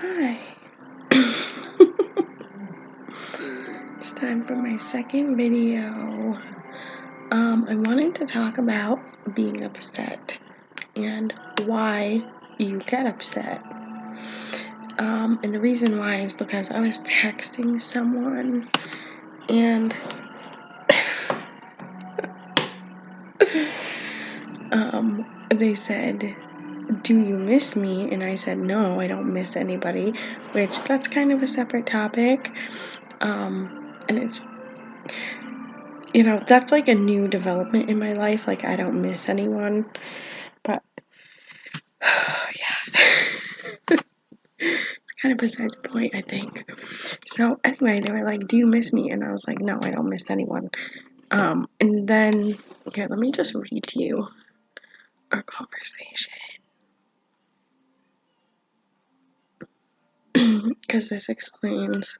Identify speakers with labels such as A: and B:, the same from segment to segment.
A: Hi. It's time for my second video. I wanted to talk about being upset and why you get upset. And the reason why is because I was texting someone and they said, "Do you miss me?" And I said, "No, I don't miss anybody," which that's kind of a separate topic. And it's, that's like a new development in my life. Like, I don't miss anyone, but yeah. It's kind of besides the point, I think. So anyway, they were like, "Do you miss me?" And I was like, "No, I don't miss anyone." And then, here, let me just read to you our conversation. Because this explains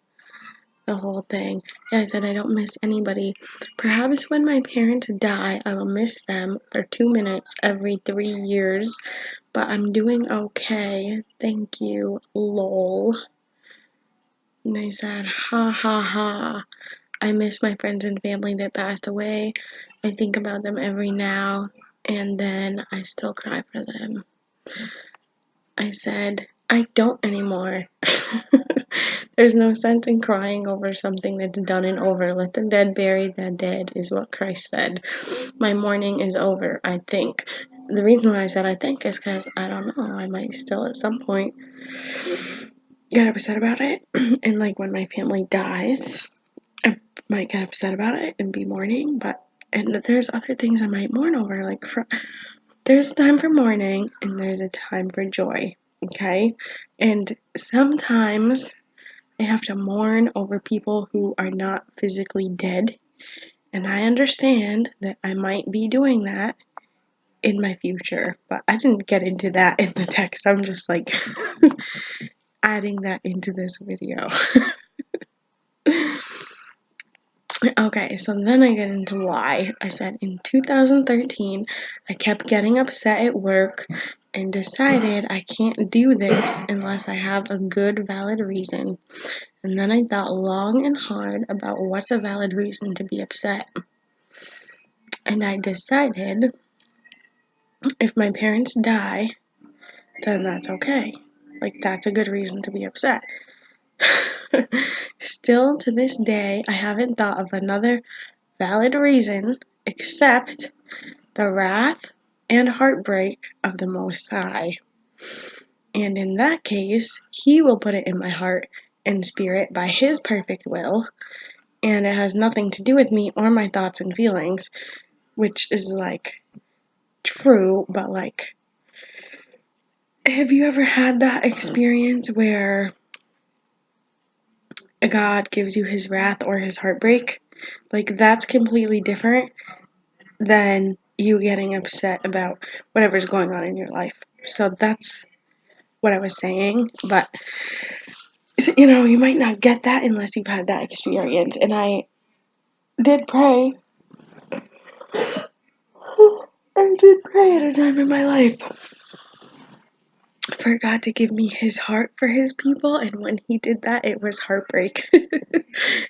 A: the whole thing. Yeah, I said I don't miss anybody. Perhaps when my parents die, I will miss them for 2 minutes every 3 years, but I'm doing okay. Thank you, lol. And I said, ha ha ha. I miss my friends and family that passed away. I think about them every now and then. I still cry for them. I said, I don't anymore. There's no sense in crying over something that's done and over. Let the dead bury the dead, is what Christ said. My mourning is over, I think. The reason why I said I think is because, I don't know, I might still at some point get upset about it. And like when my family dies, I might get upset about it and be mourning, and there's other things I might mourn over. Like, there's a time for mourning and there's a time for joy, okay? And sometimes I have to mourn over people who are not physically dead, and I understand that I might be doing that in my future, but I didn't get into that in the text. I'm just like adding that into this video. Okay, so then I get into why. I said in 2013, I kept getting upset at work and decided I can't do this unless I have a good, valid reason. And then I thought long and hard about what's a valid reason to be upset. And I decided if my parents die, then that's okay. Like, that's a good reason to be upset. Still to this day, I haven't thought of another valid reason except the wrath and heartbreak of the Most High. And in that case, He will put it in my heart and spirit by His perfect will, and it has nothing to do with me or my thoughts and feelings, which is like true, but like, have you ever had that experience where God gives you His wrath or His heartbreak? Like, that's completely different than you getting upset about whatever's going on in your life. So that's what I was saying, but you might not get that unless you've had that experience. And I did pray. I did pray at a time in my life for God to give me His heart for His people, and when He did that, it was heartbreak.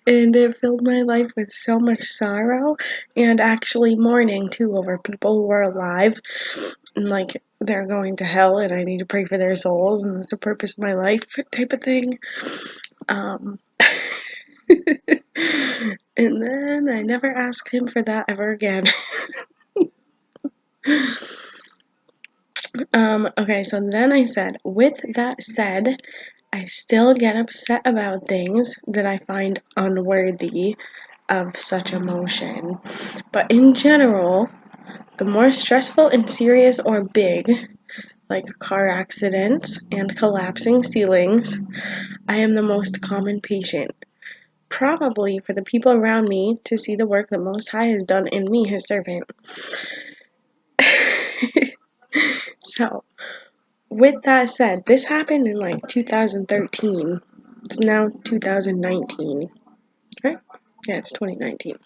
A: And it filled my life with so much sorrow and actually mourning too over people who are alive and like they're going to hell and I need to pray for their souls and that's the purpose of my life type of thing. And then I never asked Him for that ever again. Okay, so then I said, with that said, I still get upset about things that I find unworthy of such emotion. But in general, the more stressful and serious or big, like car accidents and collapsing ceilings, I am the most calm and patient. Probably for the people around me to see the work that Most High has done in me, His servant. So, with that said, this happened in like 2013. It's now 2019. Right? Yeah, it's 2019.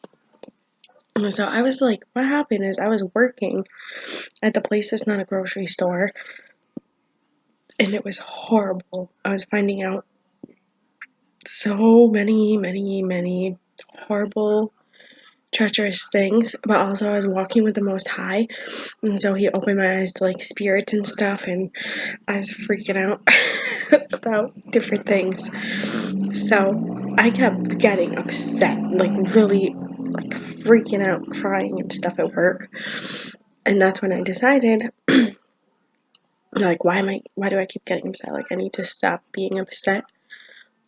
A: So I was like, what happened is I was working at the place that's not a grocery store. and it was horrible. I was finding out so many horrible, treacherous things, but also I was walking with the Most High, and so he opened my eyes to like spirits and stuff, and I was freaking out about different things. So I kept getting upset, like really like freaking out, crying and stuff at work. And that's when I decided, like, why do I keep getting upset? Like, I need to stop being upset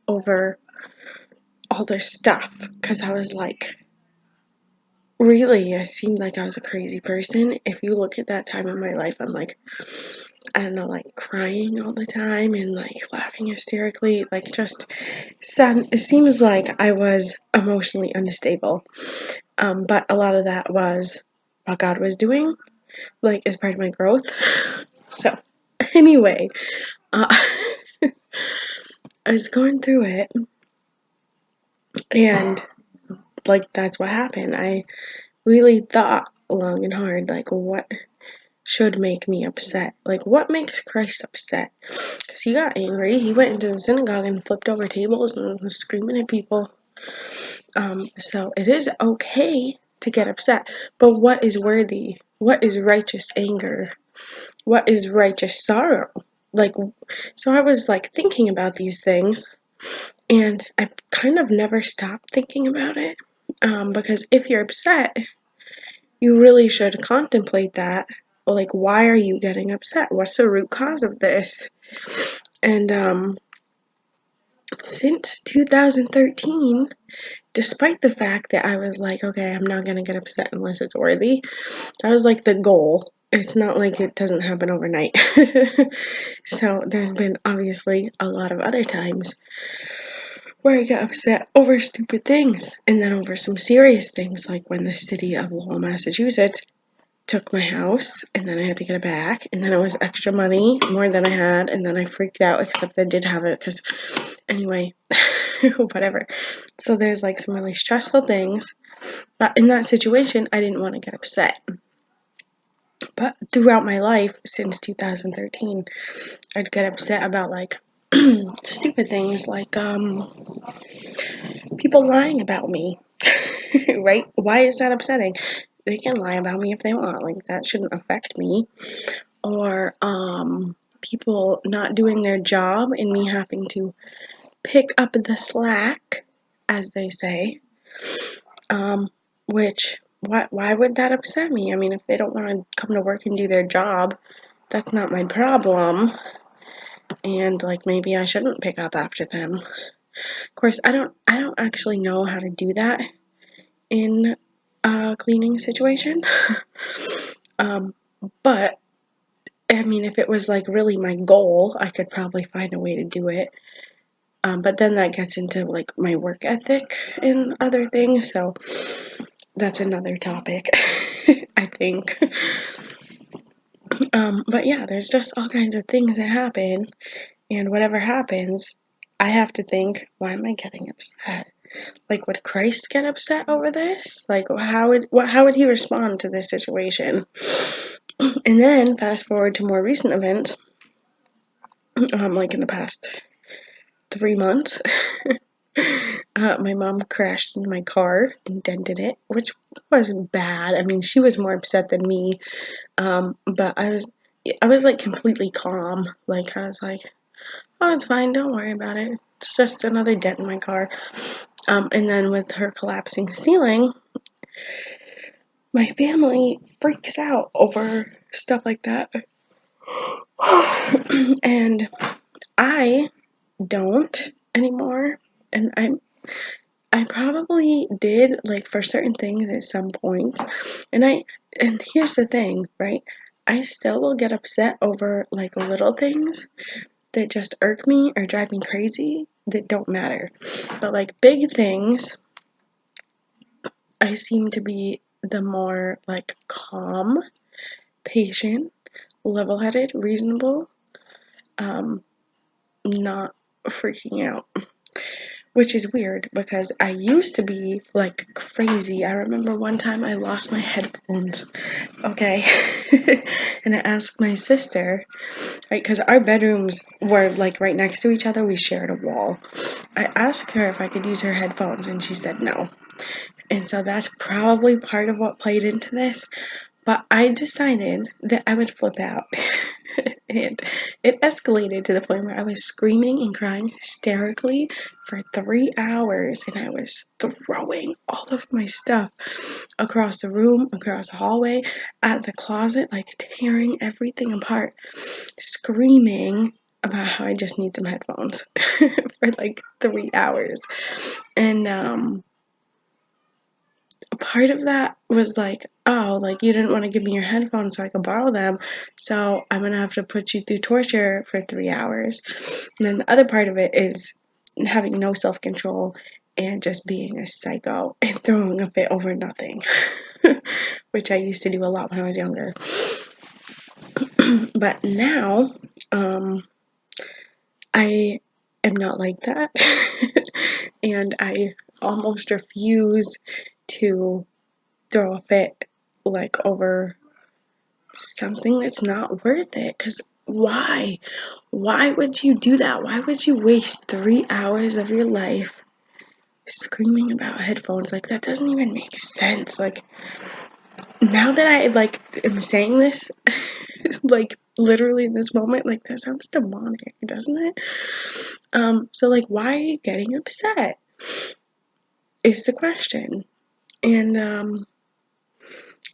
A: over all this stuff. Because I was like, really, I seemed like I was a crazy person. If you look at that time in my life, I'm like, I don't know, like crying all the time and like laughing hysterically. Like, just it seems like I was emotionally unstable. But a lot of that was what God was doing, like, as part of my growth. So, anyway, I was going through it, and like, that's what happened. I really thought long and hard, like, what should make me upset? Like, what makes Christ upset? Because he got angry. He went into the synagogue and flipped over tables and was screaming at people. So it is okay to get upset, but what is worthy? What is righteous anger? What is righteous sorrow? Like, so I was like thinking about these things, and I kind of never stopped thinking about it. Because if you're upset, you really should contemplate that. Like, why are you getting upset? What's the root cause of this? And since 2013, despite the fact that I was like, okay, I'm not gonna get upset unless it's worthy, that was like the goal. It's not like it doesn't happen overnight. So there's been obviously a lot of other times where I get upset over stupid things, and then over some serious things, like when the city of Lowell, Massachusetts took my house, and then I had to get it back, and then it was extra money, more than I had, and then I freaked out, except I did have it, because, anyway, whatever. So there's like some really stressful things, but in that situation, I didn't want to get upset. But throughout my life, since 2013, I'd get upset about like stupid things, like people lying about me, right? Why is that upsetting? They can lie about me if they want, like, that shouldn't affect me. Or people not doing their job and me having to pick up the slack, as they say. Which, why would that upset me? I mean, if they don't want to come to work and do their job, that's not my problem. And like, maybe I shouldn't pick up after them. Of course, I don't actually know how to do that in a cleaning situation. But I mean, if it was like really my goal, I could probably find a way to do it. But then that gets into like my work ethic and other things, so that's another topic, I think. But yeah, there's just all kinds of things that happen, and whatever happens, I have to think, why am I getting upset? Like, would Christ get upset over this? Like, how would he respond to this situation? And then fast forward to more recent events, like in the past 3 months. My mom crashed into my car and dented it, which wasn't bad. I mean, she was more upset than me. But I was like completely calm. Like, I was like, oh, it's fine, don't worry about it. It's just another dent in my car. And then with her collapsing ceiling, my family freaks out over stuff like that. And I don't anymore. And I probably did, like, for certain things at some point. And here's the thing, right? I still will get upset over like little things that just irk me or drive me crazy that don't matter. But like big things, I seem to be the more like calm, patient, level-headed, reasonable, not freaking out. which is weird because I used to be like crazy. I remember one time I lost my headphones, okay? And I asked my sister, right, because our bedrooms were like right next to each other, we shared a wall. I asked her if I could use her headphones, and she said no. And so that's probably part of what played into this. But I decided that I would flip out. And it escalated to the point where I was screaming and crying hysterically for 3 hours. And I was throwing all of my stuff across the room, across the hallway, at the closet, like tearing everything apart, screaming about how I just need some headphones for like 3 hours. And part of that was like, oh, like you didn't want to give me your headphones so I could borrow them, so I'm gonna have to put you through torture for 3 hours. And then the other part of it is having no self-control and just being a psycho and throwing a fit over nothing, which I used to do a lot when I was younger. But now, I am not like that. And I almost refuse to throw a fit like over something that's not worth it. Because why would you do that? Why would you waste 3 hours of your life screaming about headphones? Like, that doesn't even make sense. Like, now that I like am saying this like literally in this moment, like that sounds demonic, doesn't it? So like, why are you getting upset is the question. And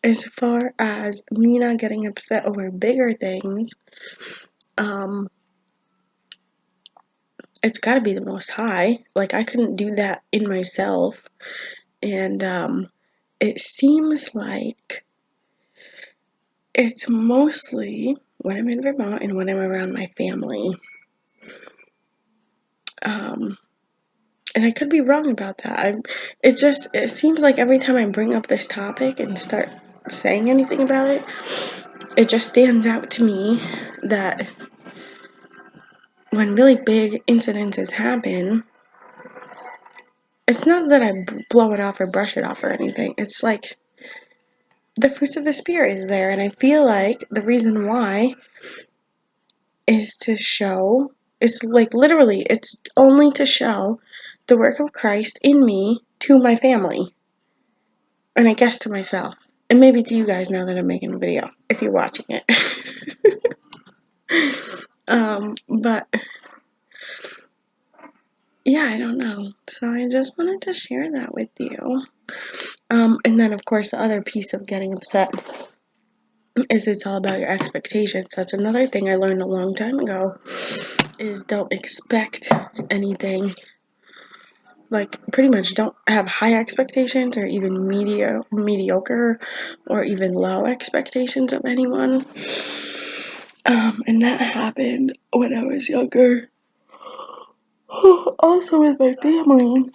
A: as far as me not getting upset over bigger things, it's got to be the Most High. Like, I couldn't do that in myself. And it seems like it's mostly when I'm in Vermont and when I'm around my family. And I could be wrong about that. It seems like every time I bring up this topic and start saying anything about it, it just stands out to me that when really big incidences happen, it's not that I blow it off or brush it off or anything. It's like the fruits of the Spirit is there, and I feel like the reason why is to show, it's like literally, it's only to show the work of Christ in me to my family, and I guess to myself, and maybe to you guys now that I'm making a video, if you're watching it. But yeah, I don't know. So I just wanted to share that with you. And then of course the other piece of getting upset is it's all about your expectations. That's another thing I learned a long time ago, is don't expect anything. Like, pretty much don't have high expectations or even mediocre or even low expectations of anyone. And that happened when I was younger. Also with my family.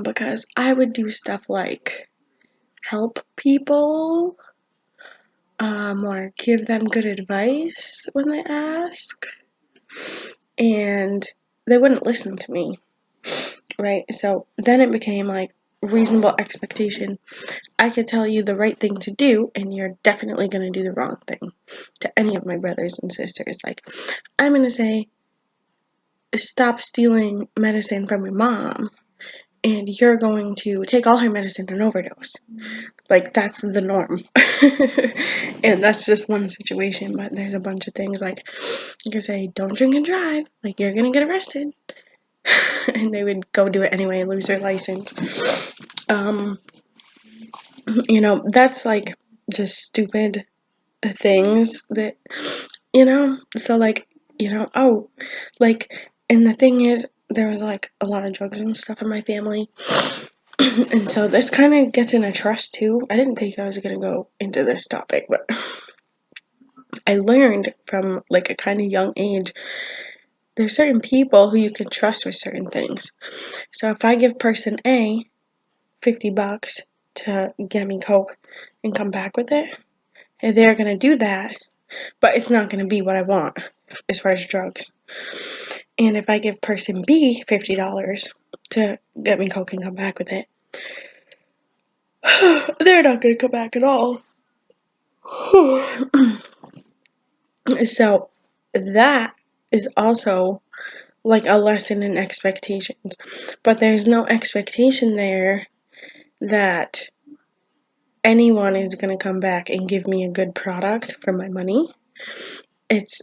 A: Because I would do stuff like help people, or give them good advice when they ask, and they wouldn't listen to me, right? So then it became like reasonable expectation. I could tell you the right thing to do, and you're definitely going to do the wrong thing. To any of my brothers and sisters, like, I'm going to say, stop stealing medicine from your mom, and you're going to take all her medicine and overdose. Like, that's the norm. And that's just one situation, but there's a bunch of things, like, you can say, don't drink and drive, like, you're gonna get arrested. And they would go do it anyway and lose their license. You know, that's like just stupid things that, you know, so like, you know, oh, like, and the thing is, there was like a lot of drugs and stuff in my family. And so this kind of gets into trust too. I didn't think I was going to go into this topic, but I learned from like a kind of young age, there's certain people who you can trust with certain things. So if I give person A $50 to get me Coke and come back with it, and they're going to do that, but it's not going to be what I want as far as drugs. And if I give person B $50 to get me Coke and come back with it, they're not going to come back at all. So that is also like a lesson in expectations. But there's no expectation there that anyone is going to come back and give me a good product for my money. It's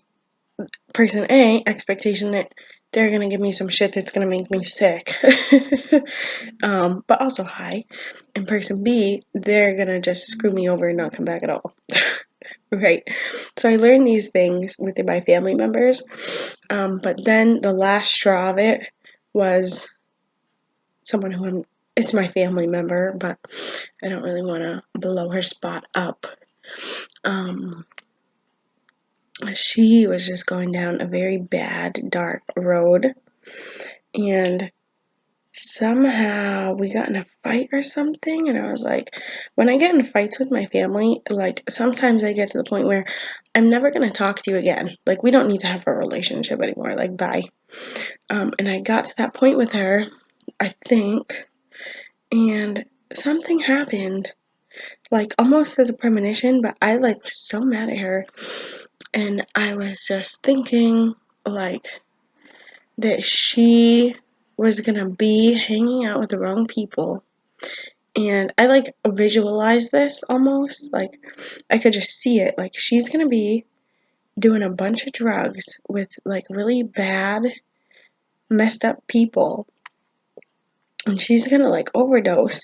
A: person A, expectation that they're going to give me some shit that's going to make me sick, but also high. And person B, they're going to just screw me over and not come back at all. Right. So I learned these things with my family members. But then the last straw of it was someone who it's my family member, but I don't really want to blow her spot up. She was just going down a very bad, dark road, and somehow we got in a fight or something, and I was like, when I get in fights with my family, like, sometimes I get to the point where I'm never going to talk to you again. Like, we don't need to have a relationship anymore. Like, bye. And I got to that point with her, I think, and something happened, like, almost as a premonition, but I, like, was so mad at her, and I was just thinking, like, that she was gonna be hanging out with the wrong people. And I, like, visualized this almost, like, I could just see it, like, she's gonna be doing a bunch of drugs with, like, really bad, messed up people, and she's gonna, like, overdose,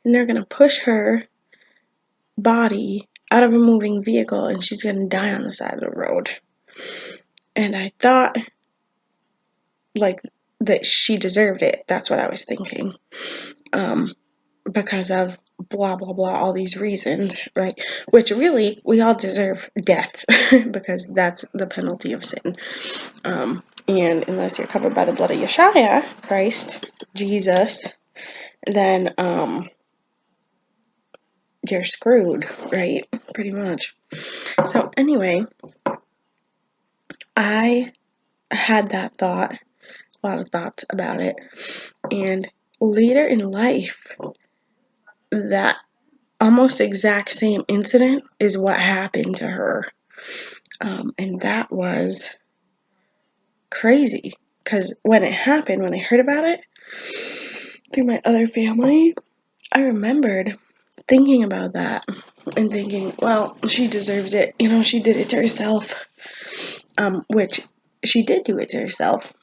A: and they're gonna push her body out of a moving vehicle, and she's gonna die on the side of the road. And I thought, like, that she deserved it. That's what I was thinking. Because of blah, blah, blah, all these reasons, right? Which really, we all deserve death because that's the penalty of sin. And unless you're covered by the blood of Yeshua, Christ, Jesus, then you're screwed, right? Pretty much. So anyway, I had that thought, a lot of thoughts about it, and later in life, that almost exact same incident is what happened to her. And that was crazy, because when it happened, when I heard about it through my other family, I remembered thinking about that and thinking, well, she deserves it. You know, she did it to herself, which she did do it to herself.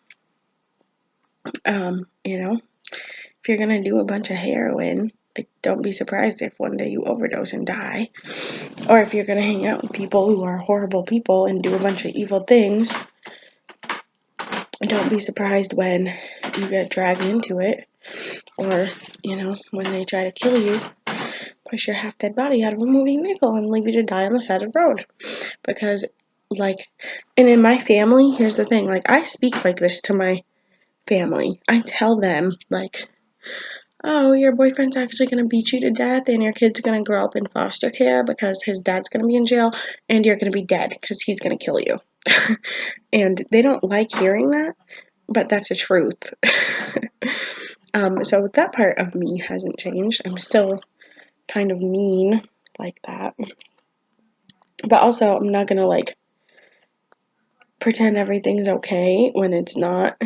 A: You know, if you're gonna do a bunch of heroin, like, don't be surprised if one day you overdose and die. Or if you're gonna hang out with people who are horrible people and do a bunch of evil things, don't be surprised when you get dragged into it. Or, you know, when they try to kill you, push your half-dead body out of a moving vehicle and leave you to die on the side of the road. Because, like, and in my family, here's the thing, like, I speak like this to my family. I tell them, like, oh, your boyfriend's actually going to beat you to death, and your kid's going to grow up in foster care because his dad's going to be in jail, and you're going to be dead because he's going to kill you. And they don't like hearing that, but that's the truth. So that part of me hasn't changed. I'm still kind of mean like that. But also, I'm not going to, like, pretend everything's okay when it's not.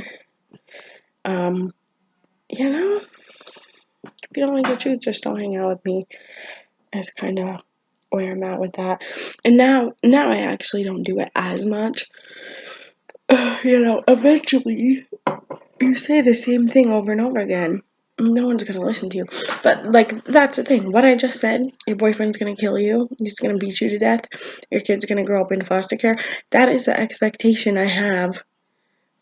A: You know, if you don't like the truth, just don't hang out with me. That's kind of where I'm at with that. And now I actually don't do it as much. You know, eventually, you say the same thing over and over again. No one's gonna listen to you. But, like, that's the thing. What I just said, your boyfriend's gonna kill you, he's gonna beat you to death, your kid's gonna grow up in foster care, that is the expectation I have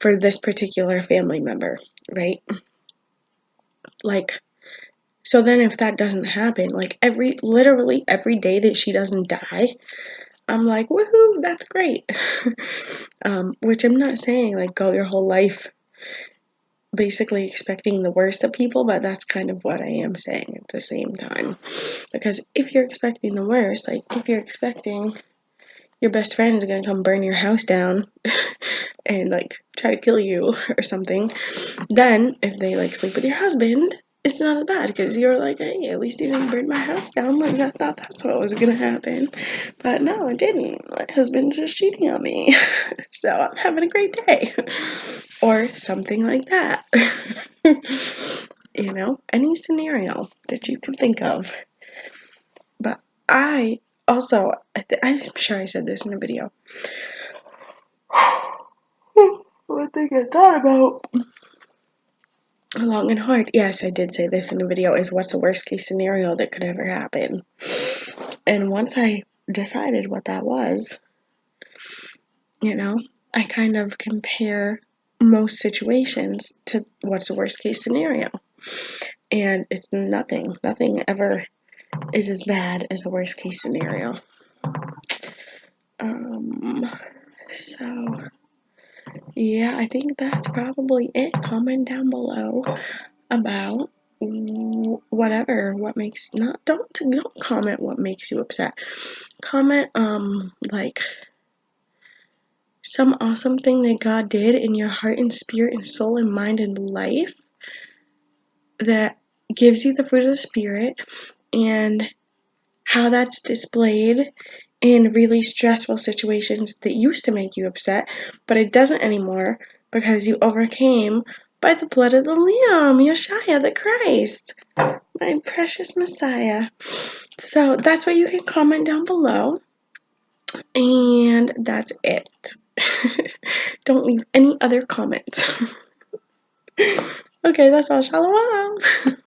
A: for this particular family member, right? Like, so then if that doesn't happen, like, literally every day that she doesn't die, I'm like, woohoo, that's great. Which I'm not saying, like, go your whole life basically expecting the worst of people, but that's kind of what I am saying at the same time. Because if you're expecting the worst, like, if you're expecting, your best friend is gonna come burn your house down and like try to kill you or something, then if they like sleep with your husband, it's not as bad because you're like, hey, at least you didn't burn my house down. Like I thought that's what was gonna happen, but no, it didn't. My husband's just cheating on me, so I'm having a great day, or something like that. You know, any scenario that you can think of. But I also, I'm sure I said this in a video. One thing I thought about long and hard, yes, I did say this in the video, is what's the worst case scenario that could ever happen. And once I decided what that was, you know, I kind of compare most situations to what's the worst case scenario. And it's nothing ever is as bad as the worst case scenario. So yeah, I think that's probably it. Comment down below about whatever, what makes, not, don't comment what makes you upset. Comment like some awesome thing that God did in your heart and spirit and soul and mind and life that gives you the fruit of the Spirit, and how that's displayed in really stressful situations that used to make you upset, but it doesn't anymore because you overcame by the blood of the Lamb, Yeshua the Christ, my precious Messiah. So that's what you can comment down below, and that's it. Don't leave any other comments. Okay, that's all. Shalom.